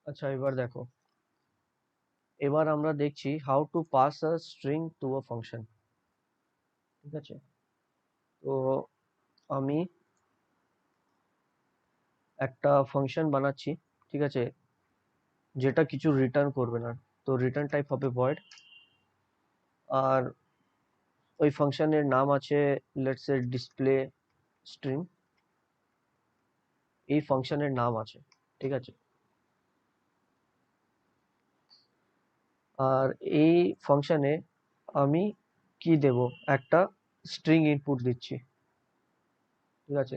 আচ্ছা, এবার দেখো, এবার আমরা দেখছি how to pass a string to a function. ঠিক আছে, তো আমি একটা ফাংশন বানাচ্ছি, ঠিক আছে, যেটা কিছু রিটার্ন করবে না। তো রিটার্ন টাইপ হবে ভয়েড, আর ওই ফাংশনের নাম আছে লেটস সে ডিসপ্লে স্ট্রিং। এই ফাংশনের নাম আছে, ঠিক আছে। আর এই ফাংশনে আমি কি দেব, একটা স্ট্রিং ইনপুট দিচ্ছি, ঠিক আছে,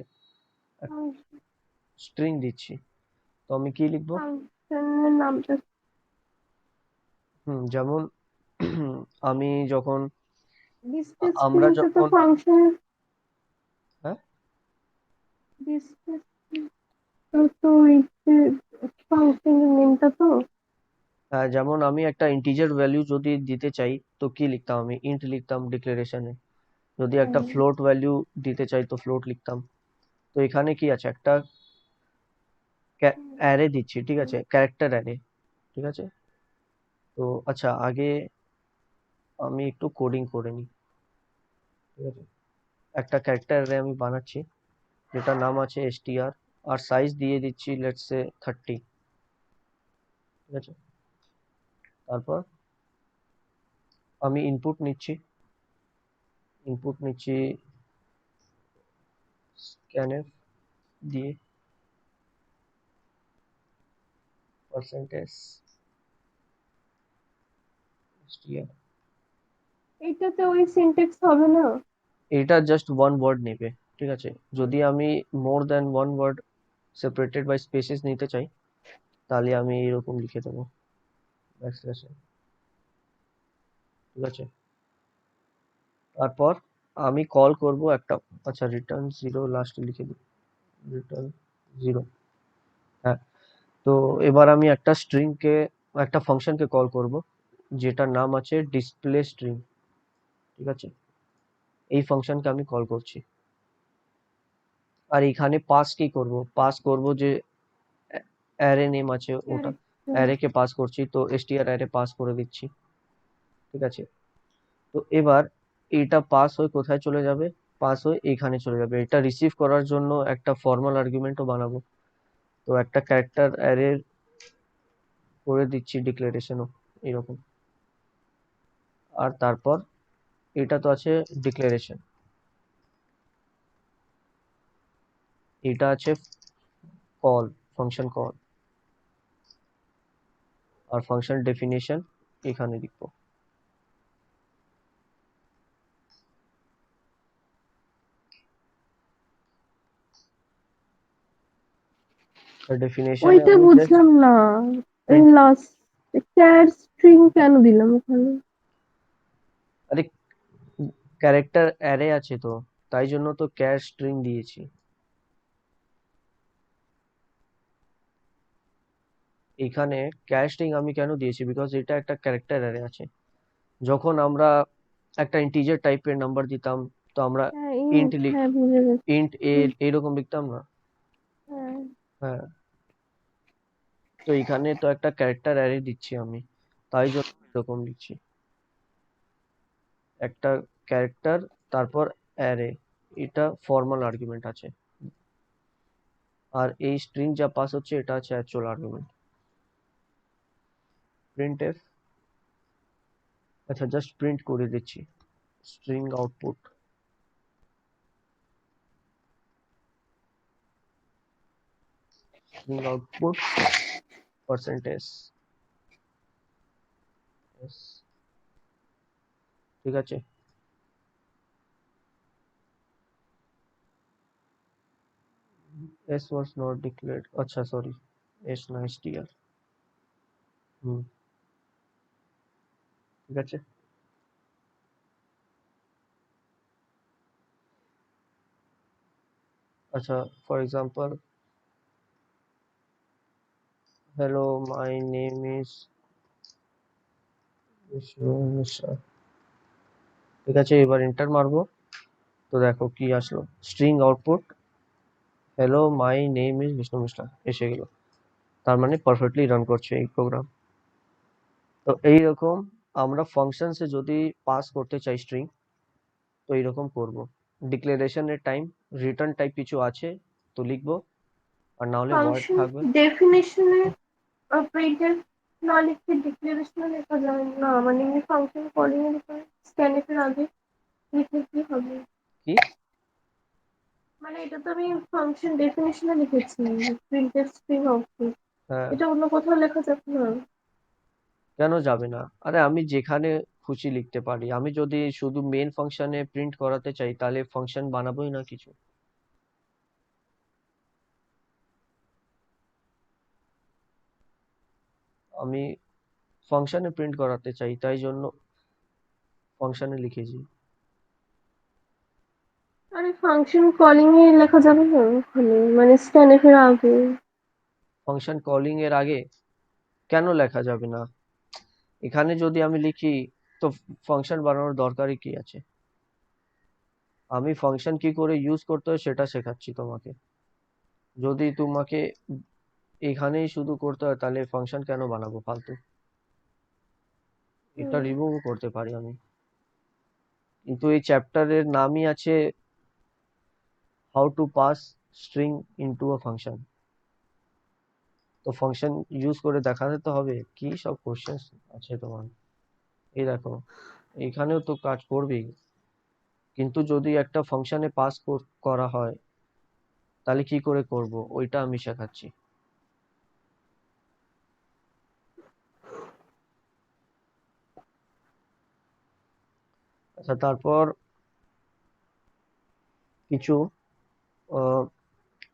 স্ট্রিং দিচ্ছি। তো আমি কি লিখবো? ফাংশনের নামটা যেমন আমি যখন ডিসপ্লে আমরা স্ট্রিংটা তো যখন ফাংশন হ্যাঁ ডিসপ্লে তো ফাংশনের নেমটা তো হ্যাঁ, যেমন আমি একটা ইন্টিজার ভ্যালু যদি দিতে চাই, তো কি লিখতাম, আমি ইন্ট লিখতাম ডিক্লারেশনে। যদি একটা ফ্লোট ভ্যালু দিতে চাই তো ফ্লোট লিখতাম। তো এখানে কি আছে, একটা অ্যারে দিচ্ছি, ঠিক আছে, ক্যারেক্টার অ্যারে, ঠিক আছে। তো আচ্ছা, আগে আমি একটু কোডিং করে নিই, ঠিক আছে। একটা ক্যারেক্টার অ্যারে আমি বানাচ্ছি, যেটার নাম আছে str, আর সাইজ দিয়ে দিচ্ছি লেটস সে 30, ঠিক আছে। তারপর আমি ইনপুট নিচ্ছি scanf দিয়ে পার্সেন্টেজ str। এটাতে ওই সিনট্যাক্স হবে না। এটা জাস্ট ওয়ান ওয়ার্ড নেবে, ঠিক আছে। যদি আমি more than one word separated by spaces নিতে চাই, তাহলে আমি এরকম লিখে দেবো ব্যাকস্ল্যাশে, ঠিক আছে। তারপর আমি কল করব একটা, আচ্ছা, রিটার্ন জিরো লাস্টে লিখে দিই, রিটার্ন জিরো। হ্যাঁ, তো এবার আমি একটা ফাংশনকে কল করব, যেটার নাম আছে ডিসপ্লে স্ট্রিং, ঠিক আছে। এই ফাংশনকে আমি কল করছি, আর এখানে পাস করব যে অ্যারে নেম আছে ওটা, ক্যারেক্টার অ্যারে কে পাস করছি, তো str অ্যারে পাস করে দিচ্ছি, ঠিক আছে। তো এবার এটা পাস হয়ে কোথায় চলে যাবে, পাস হয়ে এখানে চলে যাবে। এটা রিসিভ করার জন্য একটা ফর্মাল আর্গুমেন্টও বানাবো। তো একটা ক্যারেক্টার অ্যারে করে দিচ্ছি ডিক্লারেশনও এরকম। আর তারপর এটা তো আছে ডিক্লারেশন, এটা আছে কল, ফাংশন কল, আর ফাংশন ডেফিনেশন এখানে লিখবো। ডেফিনেশনে ওইটা আমি জাস্ট বুঝলাম না। এই প্রিন্ট, লাস্ট ক্যার স্ট্রিং কেন দিলাম ওখানে? আরে ক্যারেক্টার অ্যারে আছে তো, তাই জন্য তো ক্যার স্ট্রিং দিয়েছি। এখানে ক্যার স্ট্রিং আমি কেন দিয়েছি, বিকজ এটা একটা ক্যারেক্টার অ্যারে আছে। যখন আমরা একটা ইন্টিজার টাইপের নাম্বার দিতাম, তো আমরা হ্যাঁ ইন্ট লিখ হ্যাঁ বুঝে গেছি। ইন্ট এ এরকম লিখতাম না। হ্যাঁ হ্যাঁ, তো এখানে তো একটা ক্যারেক্টার অ্যারে দিচ্ছি আমি, তাই জন্য এরকম লিখছি, একটা ক্যারেক্টার, তারপর অ্যারে, এটা ফর্মাল আর্গুমেন্ট আছে। আর এই স্ট্রিং যা পাস হচ্ছে এটা আছে অ্যাকচুয়াল আর্গুমেন্ট। প্রিন্ট এফ, আচ্ছা, জাস্ট প্রিন্ট করে দিচ্ছি string output, string output percentage s, ঠিক আছে। S was not declared, আচ্ছা সরি, S না str, হুম, ঠিক আছে। আচ্ছা, for example, hello my name is Vishnu Mishra, ঠিক আছে। এবার এন্টার মারবো, তো দেখো কি আসলো, string output hello my name is Vishnu Mishra এসে গেল। তার মানে পারফেক্টলি রান করছে এই প্রোগ্রাম। তো এইরকম আমরা ফাংশনসে যদি পাস করতে চাই স্ট্রিং, তো এইরকম করব। ডিক্লারেশনের টাইম রিটার্ন টাইপ কিছু আছে তো লিখবো, আর না হলে ভয়েড ফাংশন থাকবে। ডেফিনেশনে প্রিন্টের না লিখে ডিক্লারেশনে লেখা যায় না, মানে এমনি ফাংশন কলিং এর উপর স্ক্যানএফ এর আগে লিখলে কি হবে? কি? মানে এটা তো আমি ফাংশন ডেফিনেশনে লিখেছি, প্রিন্টের স্ট্রিং আউটপুট, হ্যাঁ, এটা অন্য কোথাও লেখা যাবে না? কেন যাবে না? আরে আমি যেখানে খুশি লিখতে পারি। আমি যদি শুধু মেন ফাংশনে প্রিন্ট করাতে চাই তাহলে ফাংশন বানাবোই না কিছু। আমি ফাংশনে প্রিন্ট করাতে চাই, তাই জন্য ফাংশনে লিখেছি। আরে ফাংশন কলিং এ লেখা যাবে না ওখানে, মানে স্ক্যানএফ এর আগে? ফাংশন কলিং এর আগে কেন লেখা যাবে না? এখানে যদি আমি লিখি তো ফাংশন বানানোর দরকারই কি আছে? আমি ফাংশন কি করে ইউজ করতে হয় সেটা শেখাচ্ছি তোমাকে। যদি তোমাকে এখানেই শুধু করতে হয় তাহলে ফাংশন কেন বানাবো ফালতু? এটা হুম। রিমুভ করতে পারি আমি। কিন্তু এই চ্যাপ্টারের নামই আছে how to pass string into a function. তো ফাংশন ইউজ করে দেখাতে তো হবে। কি সব কোশ্চেন আছে তোমার! এই দেখো, এখানেও তো কাজ করবেই, কিন্তু যদি একটা ফাংশনে পাস করা হয় তাহলে কি করে করব ওইটা আমি শেখাচ্ছি। আচ্ছা, তারপর কিছু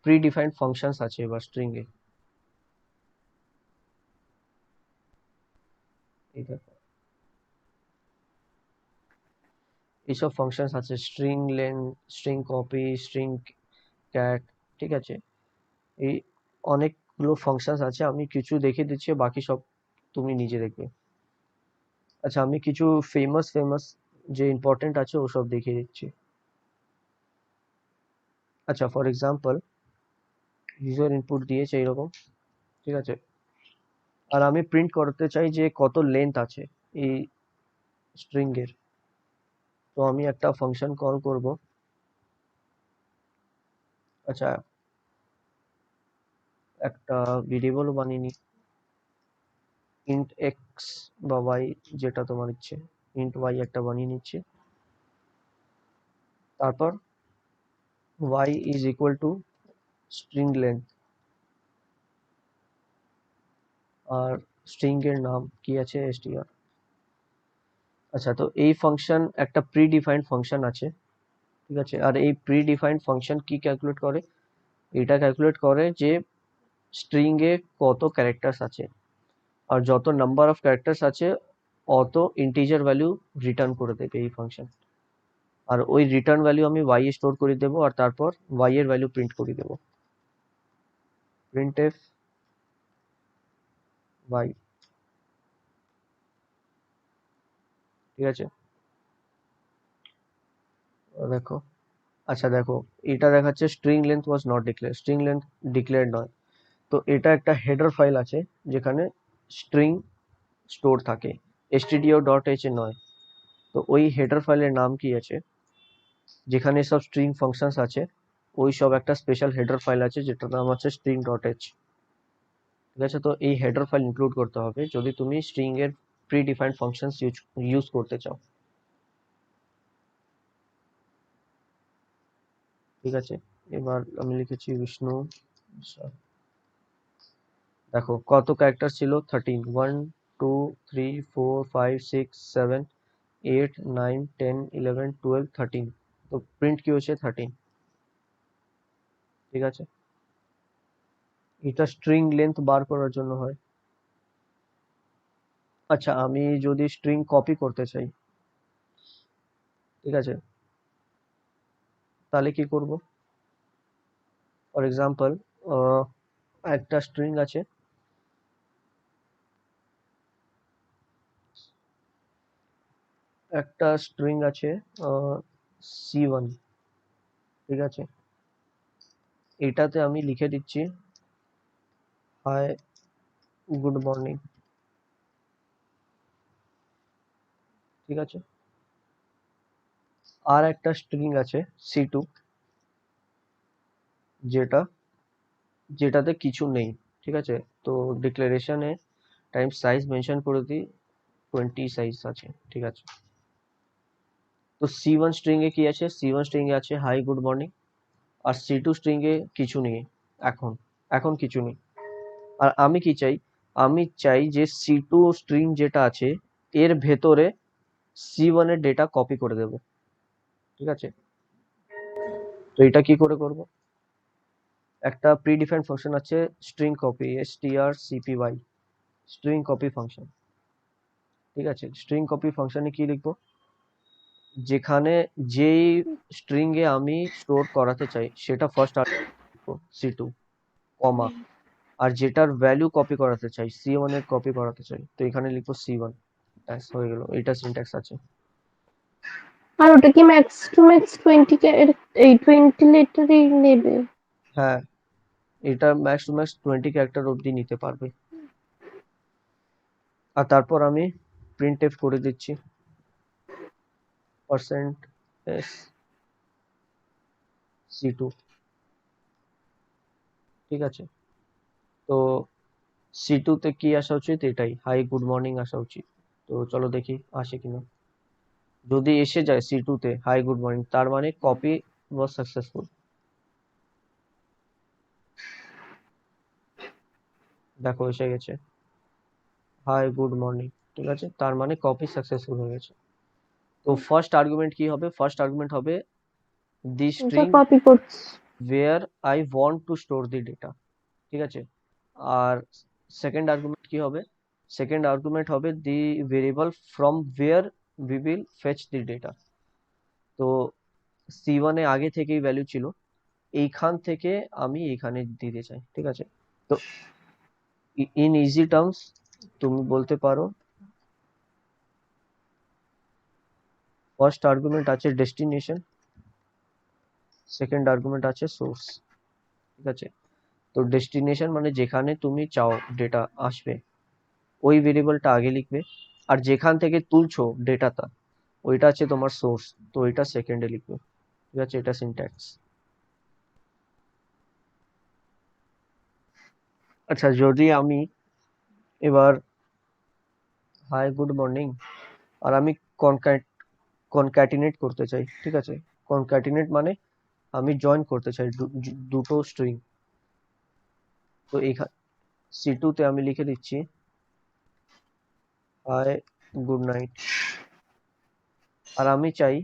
প্রি ডিফাইন্ড ফাংশনস আছে এবার স্ট্রিং এ। এই দেখো, এইসব ফাংশনস আছে string lane, string copy, string cat, ঠিক আছে? এই অনেকগুলো ফাংশনস আছে, আমি কিছু দেখে দিচ্ছি, বাকি সব তুমি নিজে দেখবে। আচ্ছা, আমি কিছু ফেমাস ফেমাস যে ইম্পর্টেন্ট আছে ওসব দেখিয়ে দিচ্ছি। আচ্ছা, ফর এক্সাম্পল ইউজার ইনপুট দিয়েছে এরকম, ঠিক আছে? আর আমি প্রিন্ট করতে চাই যে কত লেন্থ আছে এই স্ট্রিং এর। তো আমি একটা ফাংশন কল করব। আচ্ছা, একটা ভেরিয়েবল বানিয়ে নি, ইন্ট এক্স বা ওয়াই, যেটা তোমার ইচ্ছে। ইন্ট ওয়াই একটা বানিয়ে নিচ্ছি। তারপর y is equal to string length, আর স্ট্রিং এর নাম কি আছে str। আচ্ছা, তো এই ফাংশন একটা প্রি ডিফাইন্ড ফাংশন আছে, ঠিক আছে? আর এই প্রি ডিফাইন্ড ফাংশন কি ক্যালকুলেট করে? এটা ক্যালকুলেট করে যে স্ট্রিং এ কত ক্যারেক্টার্স আছে, আর যত নাম্বার অফ ক্যারেক্টার্স আছে অত ইন্টিজার ভ্যালু রিটার্ন করে দেবে এই ফাংশন। আর ওই রিটার্ন ভ্যালু আমি ওয়াই এ স্টোর করে দেবো, আর তারপর ওয়াই এর ভ্যালু প্রিন্ট করে দেবো। প্রিন্ট এফ ওয়াই, ঠিক আছে? দেখো, আচ্ছা দেখো, এটা দেখাচ্ছে string length was not declare, string length declare নয়। তো এটা একটা হেডার ফাইল আছে যেখানে স্ট্রিং স্টোর থাকে, stdio.h এ নয়। তো ওই হেডার ফাইলের নাম কি আছে? যেখানে সব স্ট্রিং ফাংশনস আছে ওই সব একটা স্পেশাল হেডার ফাইল আছে যেটার নাম আছে string.h, ঠিক আছে? তো এই হেডার ফাইল ইনক্লুড করতে হবে যদি তুমি স্ট্রিং এর প্রি ডিফাইন্ড ফাংশনস ইউজ করতে চাও, ঠিক আছে? এবার আমি লিখেছি বিষ্ণু। আচ্ছা, দেখো কত ক্যারেক্টার ছিল, 13। 1 2 3 4 5 6 7 8 9 10 11 12 13। তো প্রিন্ট কি হচ্ছে 13, ঠিক আছে? এটা স্ট্রিং লেন্থ বার করার জন্য হয়। আচ্ছা, আমি যদি স্ট্রিং কপি করতে চাই, ঠিক আছে, তাহলে কি করব? ফর এক্সাম্পল, একটা স্ট্রিং আছে, একটা স্ট্রিং আছে C1, ঠিক আছে? এটাতে আমি লিখে দিচ্ছি হাই গুড মর্নিং, ঠিক আছে। আর একটা স্ট্রিং আছে C2, যেটাতে কিছু নেই, ঠিক আছে। তো ডিক্লারেশনে টাইম সাইজ মেনশন করে দিই 20 সাইজ আছে, ঠিক আছে। তো C1 স্ট্রিং এ কি আছে, C1 স্ট্রিং এ আছে হাই গুড মর্নিং, আর C2 স্ট্রিং এ কিছু নেই, এখন এখন কিছু নেই। আর আমি কি চাই, আমি চাই যে C2 স্ট্রিং যেটা আছে এর ভেতরে C1 এর ডেটা কপি করে দেব, ঠিক আছে। তো এটা কি করে করব, একটা প্রিডিফাইন্ড ফাংশন আছে string copy, strcpy, string copy function, ঠিক আছে। স্ট্রিং কপি ফাংশনে কি লিখবো, যেখানে যেই স্ট্রিং এ আমি স্টোর করাতে চাই সেটা ফার্স্ট লিখবো C2, কমা, আর যেটার ভ্যালু কপি করাতে চাই C1 এর কপি করাতে চাই, তো এখানে লিখবো C1, ব্যাস হয়ে গেল, এটা সিনট্যাক্স আছে। আর ওটা কি ম্যাক্স টু ম্যাক্স 20 কে এই 20 লেটারই নেবে? হ্যাঁ, এটা ম্যাক্স টু ম্যাক্স 20 ক্যারেক্টার অবধি নিতে পারবে। আর তারপর আমি প্রিন্টএফ করে দিচ্ছি %s C2, ঠিক আছে। তো C2 তে কি আসা উচিত, এটাই হাই গুড মর্নিং আসা উচিত। তো চলো দেখি আসে কিনা। যদি এসে যায় C2 তে হাই গুড মর্নিং, তার মানে কপি ওয়াজ সাকসেসফুল। দেখো এসে গেছে হাই গুড মর্নিং, ঠিক আছে, তার মানে কপি সাকসেসফুল হয়ে গেছে। তো ফার্স্ট আর্গুমেন্ট কি হবে, ফার্স্ট আর্গুমেন্ট হবে দি এটা স্ট্রিং কপি করছি। where I want to store the data, ঠিক আছে। আর সেকেন্ড আর্গুমেন্ট কি হবে, সেকেন্ড আর্গুমেন্ট হবে the variable from where we will fetch the data। তো C1 এ আগে থেকেই ভ্যালু ছিল, এইখান থেকে আমি এখানে দিতে চাই, ঠিক আছে। তো ইন ইজি টার্মস তুমি বলতে পারো ফার্স্ট আর্গুমেন্ট আছে ডেস্টিনেশন, সেকেন্ড আর্গুমেন্ট আছে সোর্স, ঠিক আছে। তো ডেস্টিনেশন মানে যেখানে তুমি চাও ডেটা আসবে, ওই ভেরিয়েবলটা আগে লিখবে, আর যেখান থেকে তুলছো ডেটাটা ওইটা আছে তোমার সোর্স, তো ওইটা সেকেন্ডে লিখবে, ঠিক আছে। এটা সিনট্যাক্স। আচ্ছা, যদি আমি এবার হাই গুড মর্নিং আর আমি কনক্যাটিনেট করতে চাই, ঠিক আছে। কনক্যাটিনেট মানে আমি জয়েন করতে চাই দুটো স্ট্রিং, তো এইখানে C2 তে আমি লিখে দিচ্ছি হাই গুড নাইট, আর আমি চাই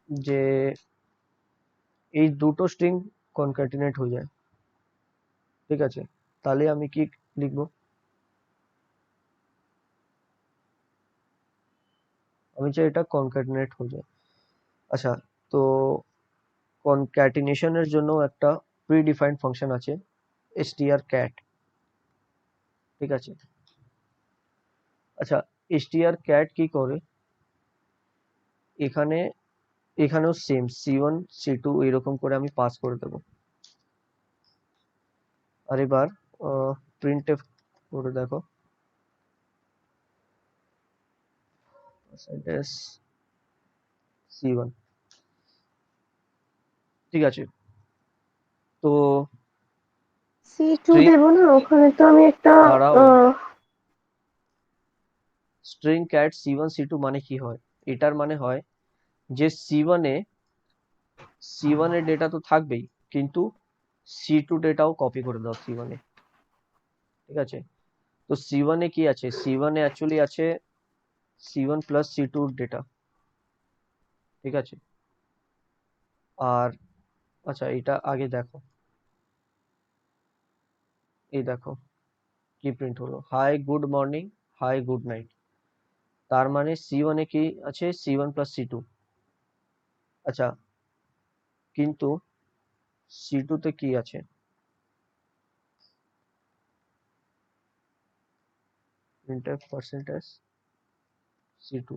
যে এই দুটো স্ট্রিং কনক্যাটিনেট হয়ে যায়, ঠিক আছে। তাহলে আমি কি লিখবো, আমি চাই এটা কনক্যাটিনেট হয়ে যায়। আচ্ছা, তো কনক্যাটিনেশনের জন্য একটা প্রিডিফাইন্ড ফাংশন আছে strcat, ঠিক আছে। আচ্ছা, strcat কি করে, এখানে এখানেও সেম C1 C2 এরকম করে আমি পাস করে দেবো। আর এবার প্রিন্টএফ করে দেখো %c1, ঠিক আছে। তো C2 স্ট্রিং, দেবো না, ওখানে তো আমি একটা দাঁড়াও, আহ, স্ট্রিং ক্যাট C1 C2 মানে কি হয়, এটার মানে হয় যে C1 এর ডেটা তো থাকবেই, কিন্তু C2 ডেটাও কপি করে দাও C1 এ, ঠিক আছে। তো C1 এ কি আছে, C1 এ অ্যাকচুয়ালি আছে C1 প্লাস C2 ডেটা, ঠিক আছে। আর আচ্ছা, এটা আগে দেখো, এই দেখো কি প্রিন্ট হলো, high good morning hi good night, তার মানে C1 এ কি আছে C1 প্লাস C2। আচ্ছা, কিন্তু C2 তে কি আছে, printf percentage C2,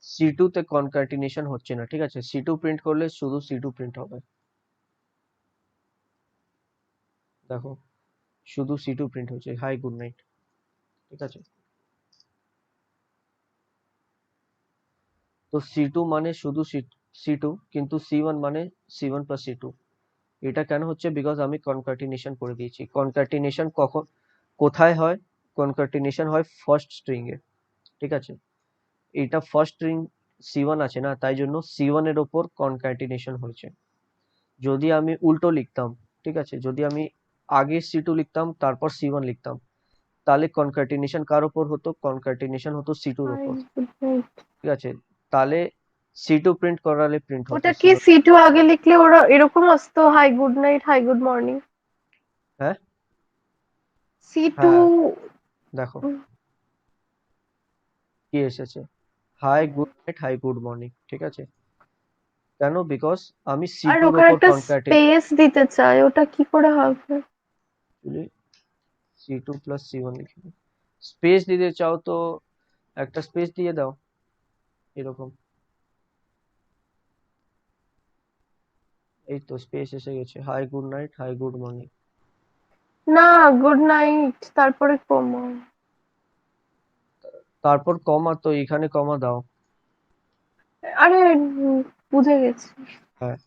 C2 তে কনক্যাটিনেশন হচ্ছে না, ঠিক আছে। C2 প্রিন্ট করলে শুধু C2 প্রিন্ট হবে। দেখো শুধু C2 প্রিন্ট হচ্ছে, হাই গুড নাইট। ঠিক আছে, তো C2 মানে শুধু C2, কিন্তু C1 মানে C1 প্লাস C2। এটা কেন হচ্ছে? বিকজ আমি কনকাটিনেশন করে দিয়েছি। কনকাটিনেশন কখন কোথায় হয়? কনকাটিনেশন হয় ফার্স্ট স্ট্রিং এ। ঠিক আছে, এটা ফার্স্ট স্ট্রিং C1 আছে না, তাই জন্য C1 এর ওপর কনকাটিনেশন হয়েছে। যদি আমি উল্টো লিখতাম, ঠিক আছে, যদি আমি আগে C2 লিখতাম তারপর C1 লিখতাম, তাহলে কনকাটিনেশন কার ওপর হতো? কনকাটিনেশন হতো C2 এর হাই ওপর। Good night. ঠিক আছে, তাহলে C2 প্রিন্ট করালে প্রিন্ট হতো ওটা কি C1। C2 আগে লিখলে ওরা এরকম আসতো, hi good night, high good morning? হ্যাঁ C2। হ্যাঁ, দেখো কি এসেছে, hi good night, high good morning. ঠিক আছে, কেন? বিকজ আমি আর C2 এর ওখানে ওপর একটা কনক্যাটেড স্পেস দিতে চাই, ওটা কি করে হবে? C2 প্লাস C1 লিখে দিই। স্পেস দিতে চাও তো একটা স্পেস দিয়ে দাও, এরকম। এই তো স্পেস এসে গেছে, hi good night, high good morning. না, গুড নাইট তারপরে কমা। তারপর কমা, তো এখানে কমা দাও। আরে বুঝে গেছি। হ্যাঁ,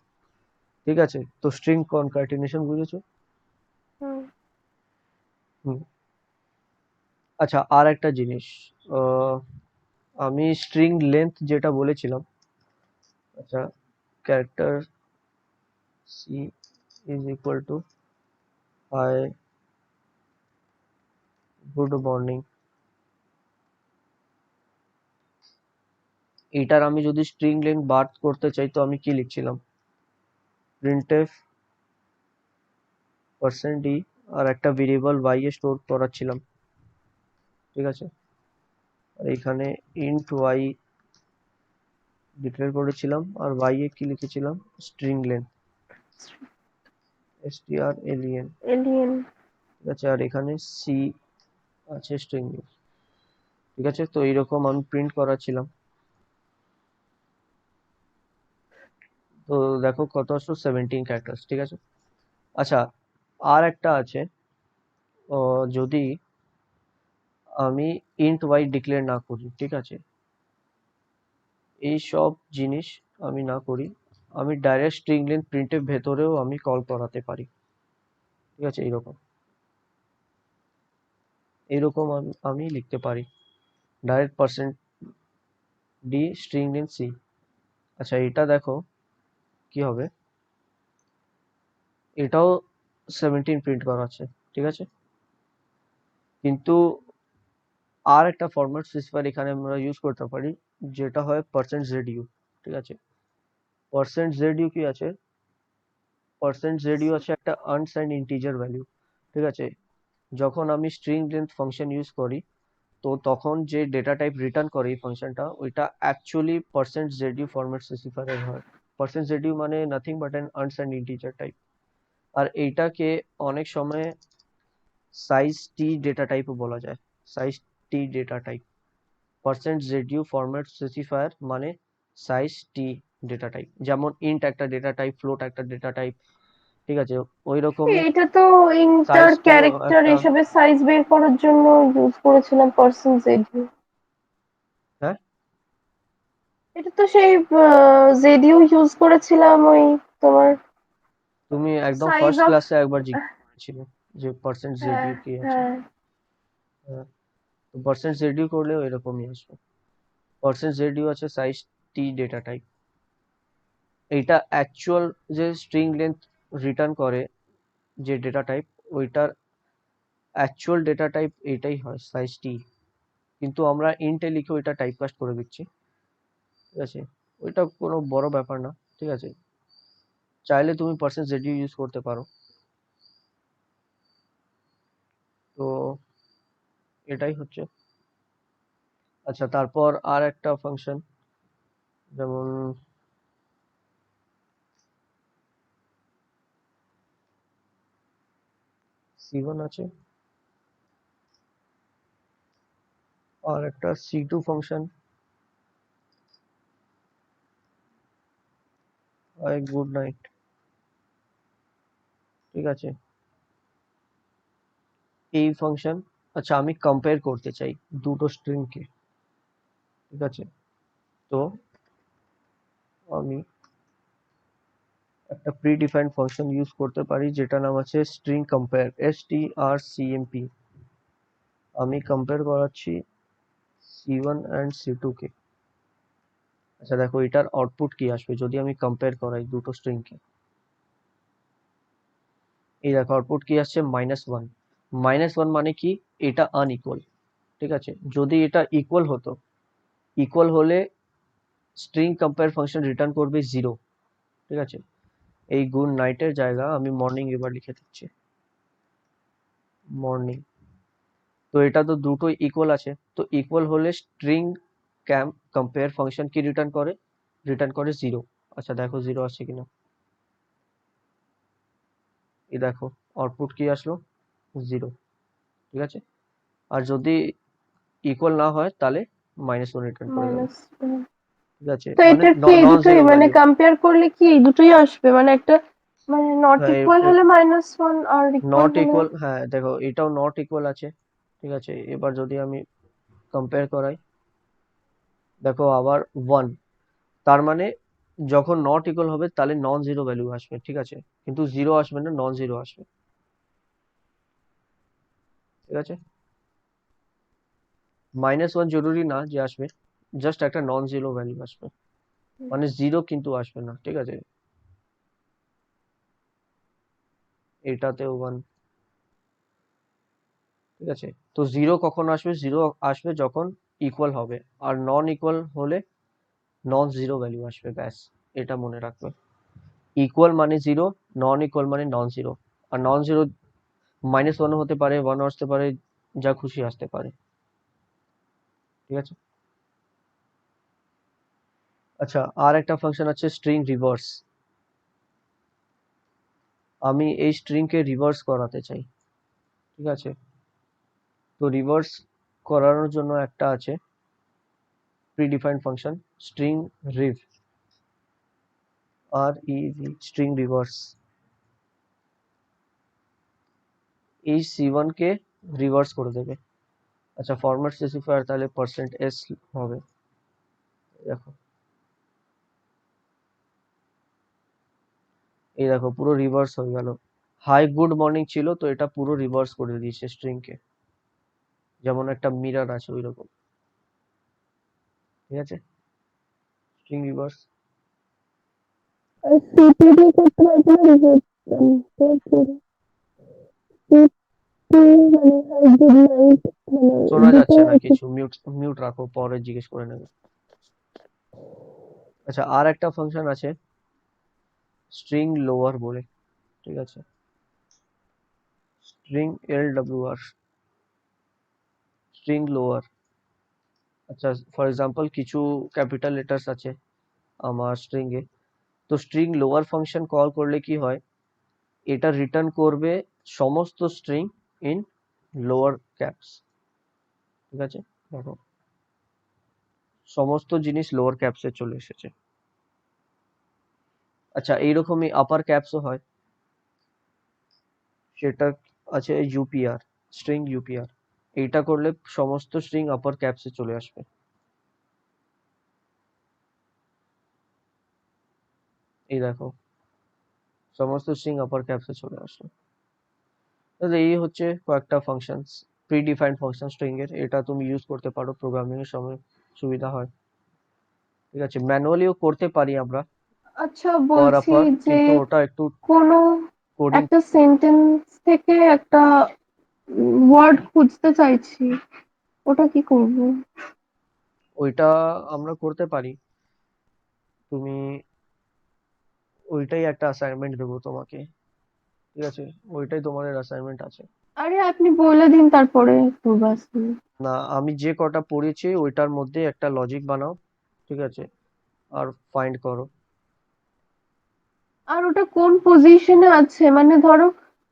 ঠিক আছে, তো স্ট্রিং কনক্যাটিনেশন বুঝেছো? হুম। হুম। আচ্ছা, আর একটা জিনিস, আহ, আমি স্ট্রিং লেন্থ যেটা বলেছিলাম, আচ্ছা, character c is equal to hi good morning, এটার আমি যদি স্ট্রিং লেন্থ বার করতে চাই তো আমি কি লিখছিলাম? প্রিন্টএফ পার্সেন্ট ডি, আর একটা ভেরিয়েবল y এ স্টোর করাচ্ছিলাম। ঠিক আছে, আর এখানে ইন্ট y ডিক্লেয়ার করেছিলাম, আর y এ কি লিখেছিলাম? String length, strlen। এলিয়েন। ঠিক আছে, আর এখানে c আছে স্ট্রিং লেন্থ। ঠিক আছে, তো এইরকম আমি প্রিন্ট করাচ্ছিলাম। তো দেখো কত আসলো, 17 ক্যারেক্টার্স। ঠিক আছে, আচ্ছা, আর একটা আছে, যদি আমি ইন্ট y ডিক্লেয়ার না করি, ঠিক আছে, এই সব জিনিস আমি না করি, আমি ডাইরেক্ট স্ট্রিং লেন্থ প্রিন্টের ভেতরেও আমি কল করাতে পারি। ঠিক আছে, এইরকম এইরকম আমি লিখতে পারি, direct percent d string length c. আচ্ছা, এটা দেখো কি হবে, এটাও 17 প্রিন্ট করা আছে। ঠিক আছে, কিন্তু আর একটা ফরম্যাট স্পেসিফায়ার এখানে আমরা ইউজ করতে পারি, যেটা হয় পার্সেন্ট জেড ইউ। ঠিক আছে, পার্সেন্ট জেড ইউ কি আছে? পার্সেন্ট জেড ইউ আছে একটা আনসাইন্ড ইন্টিজার ভ্যালু। ঠিক আছে, যখন আমি স্ট্রিং লেন্থ ফাংশন ইউজ করি, তো তখন যে ডেটা টাইপ রিটার্ন করে এই ফাংশনটা, ওইটা actually percent Z U format specifier হয়। পার্সেন্ট জেড ইউ মানে nothing but an unsigned integer type. আর এইটাকে অনেক সময় সাইজ টি ডেটা টাইপও বলা যায়, size T data type. Percent Z U format specifier মানে সাইজ টি ডেটা টাইপ, যেমন ইন্ট একটা ডেটা টাইপ, ফ্লোট একটা ডেটা টাইপ। ঠিক আছে, ওই রকমই এটা তো ইন্টার সাইজ টিও ক্যারেক্টার একটা। এসবের সাইজ বের করার জন্য ইউজ করেছিলাম পার্সেন্টেজ। হ্যাঁ, এটা তো সেই জেডিও ইউজ করেছিলাম ওই তোমার তুমি একদম সাইজ ফার্স্ট অফ। ক্লাসে একবার জিজ্ঞেস করেছিলে যে পার্সেন্ট জেড হ্যাঁ ইউ কি আছে। হ্যাঁ। হ্যাঁ, তো পার্সেন্ট জেড ইউ করলেও এরকমই আসবে। পার্সেন্ট জেড ইউ আছে সাইজ টি ডেটা টাইপ। এইটা অ্যাকচুয়াল যে স্ট্রিং লেন্থ রিটার্ন করে যে ডেটা টাইপ, ওইটার অ্যাকচুয়াল ডেটা টাইপ এইটাই হয়, সাইজ টি। কিন্তু আমরা ইন্টে লিখে ওইটা টাইপকাস্ট করে দিচ্ছি। ঠিক আছে, ওইটা কোনো বড় ব্যাপার না। ঠিক আছে, চাইলে তুমি পার্সেন্ট জেড ইউ ইউজ করতে পারো। তো এটাই হচ্ছে। আচ্ছা, তারপর আর একটা ফাংশন, যেমন C1 আছে, আর একটা C2 ফাংশন, গুড নাইট। ঠিক আছে, এই ফাংশন, আচ্ছা আমি কম্পেয়ার করতে চাই দুটো স্ট্রিংকে, ঠিক আছে? তো আমি একটা প্রি ডিফাইন্ড ফাংশন ইউজ করতে পারি যেটা নাম আছে স্ট্রিং কম্পেয়ার, strcmp। আমি কম্পেয়ার করাচ্ছি c1 অ্যান্ড c2 কে। আচ্ছা দেখো এটার আউটপুট কি আসবে যদি আমি কম্পেয়ার করাই দুটো স্ট্রিংকে। এই দেখো আউটপুট কি আসছে, -1। -1 মানে কি, এটা আনইকুয়াল, ঠিক আছে? যদি এটা ইকুয়াল হতো, ইকুয়াল হলে স্ট্রিং কম্পেয়ার ফাংশন রিটার্ন করবে 0, ঠিক আছে? এই গুড নাইটের জায়গা আমি মর্নিং এবার লিখে দিচ্ছি, মর্নিং। তো এটা তো দুটোই ইকুয়াল আছে, তো ইকুয়াল হলে স্ট্রিং কম্পেয়ার ফাংশন কি রিটার্ন করে, রিটার্ন করে 0। আচ্ছা দেখো 0 আসছে কিনা, এই দেখো আউটপুট কি আসলো, 0, ঠিক আছে? আর যদি ইকুয়াল না হয় তাহলে -1 রিটার্ন করে দেবে, মাইনাস। ঠিক আছে? তো মানে এটার কি এই নন দুটোই জিরো মানে ভ্যালু। কম্পেয়ার করলে কি এই দুটোই আসবে, মানে একটা মানে নট হ্যাঁ ইকুয়াল হলে -1 আর ইকুয়াল নট হলে? ইকুয়াল, হ্যাঁ দেখো এটাও নট ইকুয়াল আছে, ঠিক আছে? এবার যদি আমি কম্পেয়ার করাই, দেখো আবার 1, তার মানে যখন নট ইকুয়াল হবে তাহলে নন জিরো ভ্যালু আসবে, ঠিক আছে? কিন্তু 0 আসবে না, নন জিরো আসবে, ঠিক আছে? -1 জরুরি না যে আসবে, জাস্ট একটা নন জিরো ভ্যালু আসবে, মানে 0 কিন্তু আসবে না, ঠিক আছে? এটাতেও 1, ঠিক আছে? তো 0 কখন আসবে, 0 আসবে যখন ইকুয়াল হবে, আর নন ইকুয়াল হলে নন জিরো ভ্যালু আসবে, ব্যাস। এটা মনে রাখবে, ইকুয়াল মানে 0, নন ইকুয়াল মানে নন জিরো। আর নন জিরো -1 হতে পারে, 1 আসতে পারে, যা খুশি আসতে পারে, ঠিক আছে? আচ্ছা আর একটা ফাংশন আছে স্ট্রিং রিভার্স। আমি এই স্ট্রিং কে রিভার্স করাতে চাই, ঠিক আছে? তো রিভার্স করানোর জন্য একটা আছে predefined function string rev, string reverse. এই c1 কে রিভার্স করে দেবে। আচ্ছা ফরম্যাট স্পেসিফায়ার তাহলে %s হবে, দেখো এই দেখো পুরো রিভার্স হয়ে গেল। হাই গুড মর্নিং ছিল, তো এটা পুরো রিভার্স করে দিয়েছে স্ট্রিং কে, যেমন একটা মিরর আছে ওই রকম, ঠিক আছে? String reverse. আর সিপিডি করতে পারবে না রিপোর্ট, মানে গুড নাইট, মানে শোনা যাচ্ছে দুটোই না আছে। কিছু, মিউট মিউট রাখো, পরে জিজ্ঞেস করে নেবে। আচ্ছা আর একটা ফাংশন আছে স্ট্রিং লোয়ার বলে, ঠিক আছে? String LWR, string lower. আচ্ছা ফর এক্সাম্পল কিছু ক্যাপিটাল লেটার্স আছে আমার স্ট্রিং এ, তো স্ট্রিং লোয়ার ফাংশন কল করলে কি হয়, এটা রিটার্ন করবে সমস্ত স্ট্রিং ইন লোয়ার ক্যাপস, ঠিক আছে? দেখো সমস্ত জিনিস লোয়ার ক্যাপসে চলে এসেছে। আচ্ছা এইরকমই আপার ক্যাপসও হয়, সেটা আছে ইউপিআর, স্ট্রিং ইউপিআর। এইটা করলে সমস্ত স্ট্রিং আপার ক্যাপসে চলে আসবে, এই দেখো সমস্ত স্ট্রিং আপার ক্যাপসে চলে আসলো। তাহলে এই হচ্ছে কয়েকটা functions, pre defined function string এর, এটা তুমি ইউজ করতে পারো প্রোগ্রামিং এর সময়, সুবিধা হয়, ঠিক আছে? ম্যানুয়ালিও করতে পারি আমরা আচ্ছা পর বলছি আপার, যে কিন্তু ওটা একটু কোনো কোডিং। একটা সেন্টেন্স থেকে একটা ওয়ার্ড খুঁজতে চাইছি, ওটা কি করব? ওইটা আমরা করতে পারি, তুমি ওইটাই একটা অ্যাসাইনমেন্ট দেবো তোমাকে, ঠিক আছে? ওইটাই তোমাদের অ্যাসাইনমেন্ট আছে। আরে আপনি বলে দিন তারপরে করবো আসলে। না আমি যে কটা পড়েছি ওইটার মধ্যে একটা লজিক বানাও, ঠিক আছে? আর ফাইন্ড করো। আর ওটা কোন পজিশনে আছে, মানে ধরো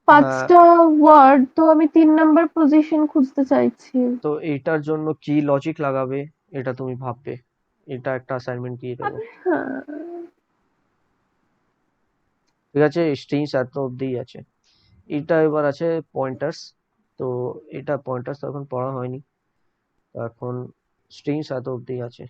হ্যাঁ, 5টা ওয়ার্ড, তো আমি 3 নাম্বার পজিশন খুঁজতে চাইছি। তো এইটার জন্য কি লজিক লাগাবে এটা তুমি ভাববে, এটা একটা অ্যাসাইনমেন্ট দিয়ে দেবো, হ্যাঁ। ঠিক আছে? স্ট্রিংস এত অব্দিই আছে। এটা এবার আছে পয়েন্টার্স। তো তো এটা পয়েন্টার্স তো এখন পড়া হয়নি, তো এখন স্ট্রিংস এত অব্দি আছে।